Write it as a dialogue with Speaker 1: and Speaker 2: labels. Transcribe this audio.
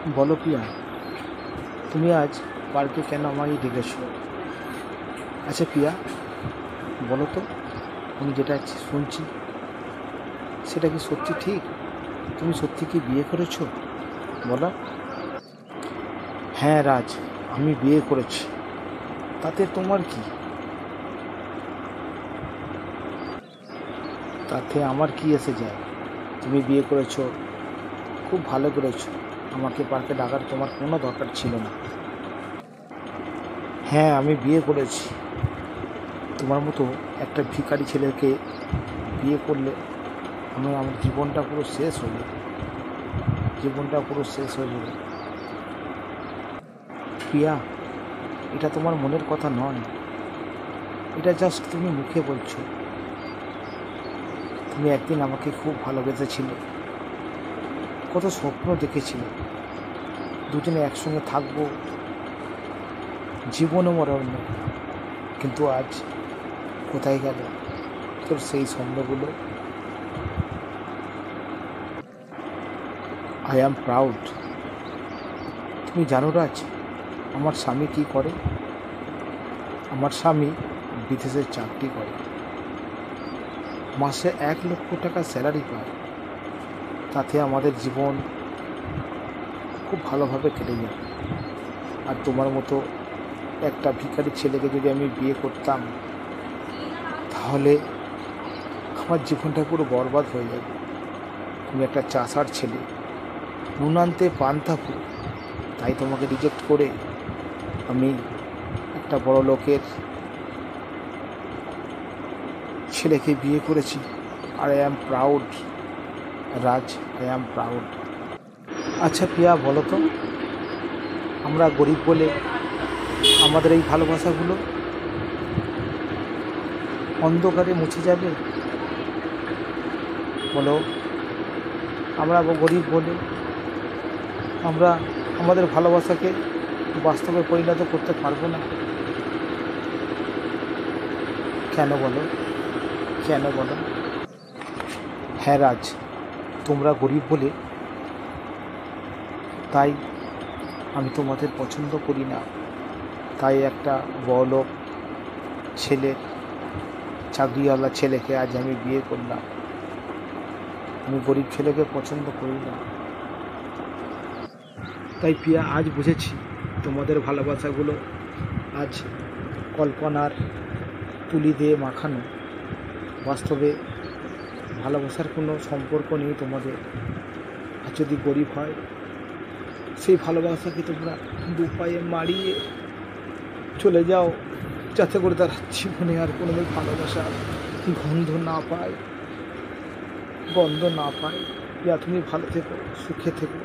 Speaker 1: বলো প্রিয়া, তুমি আজ পার্কে কেন আমাকে ডেকেছো? আচ্ছা প্রিয়া, বলো তো, আমি যেটা শুনছি সেটা কি সত্যি ঠিক? তুমি সত্যি কি বিয়ে করেছো? বলো। হ্যাঁ রাজ, আমি বিয়ে করেছি। তাতে তোমার কি? তাতে আমার কি এসে যায়? তুমি বিয়ে করেছো, খুব ভালো করেছো। আমাকে পার্কে ডাকার তোমার কোনো দরকার ছিল না। হ্যাঁ, আমি বিয়ে করেছি। তোমার মতো একটা ভিখারি ছেলেকে বিয়ে করলে আমার জীবনটা পুরো শেষ হয়ে যাবে। জীবনটা পুরো শেষ হয়ে যাবে। প্রিয়া, এটা তোমার মনের কথা নয়, এটা জাস্ট তুমি মুখে বলছো। তুমি একদিন আমাকে খুব ভালোবেসেছিলে, কত স্বপ্ন দেখেছিলে, দুজনে একসঙ্গে থাকবো জীবনে মরণে। কিন্তু আজ কোথায় গেল তোর সেই স্বপ্নগুলো? I am proud. তুমি জানো রাজ, আমার স্বামী কী করে? আমার স্বামী বিদেশে চাকরি করে, মাসে 1,00,000 টাকা স্যালারি পায়। তাতে আমাদের জীবন খুব ভালোভাবে কেটে যাবে। আর তোমার মতো একটা ভিখারি ছেলেকে যদি আমি বিয়ে করতাম, তাহলে আমার জীবনটা পুরো বরবাদ হয়ে যাবে। তুমি একটা চাষার ছেলে, নুন আনতে পান্তা ফুরো, তাই তোমাকে রিজেক্ট করে আমি একটা বড় লোকের ছেলেকে বিয়ে করেছি। আর I am proud Raj, I am proud. আচ্ছা প্রিয়া, বলো তো, আমরা গরিব বলে আমাদের এই ভালোবাসাগুলো অন্ধকারে মুছে যাবে? বলো, আমরা গরিব বলে আমরা আমাদের ভালোবাসাকে বাস্তবে পরিণত করতে পারবো না? কেন বলো, কেন বলো? হ্যাঁ রাজ, তোমরা গরিব বলে তাই আমি তোমাদের পছন্দ করি না। তাই একটা বড়লোক ছেলে, চাকরিওয়ালা ছেলেকে আজ আমি বিয়ে করলাম। আমি গরিব ছেলেকে পছন্দ করি না। তাই প্রিয়া, আজ বুঝেছি তোমাদের ভালোবাসাগুলো আজ কল্পনার তুলি দিয়ে মাখানো। বাস্তবে ভালোবাসার কোনো সম্পর্ক নেই তোমাদের। আর যদি গরিব হয়, সেই ভালোবাসাকে তোমরা দুপায়ে মারিয়ে চলে যাও, যাতে করে তার জীবনে আর কোনোদিন ভালোবাসার গন্ধ না পায়, গন্ধ না পায়। ইয়া, তুমি ভালো থেকো, সুখে থেকো।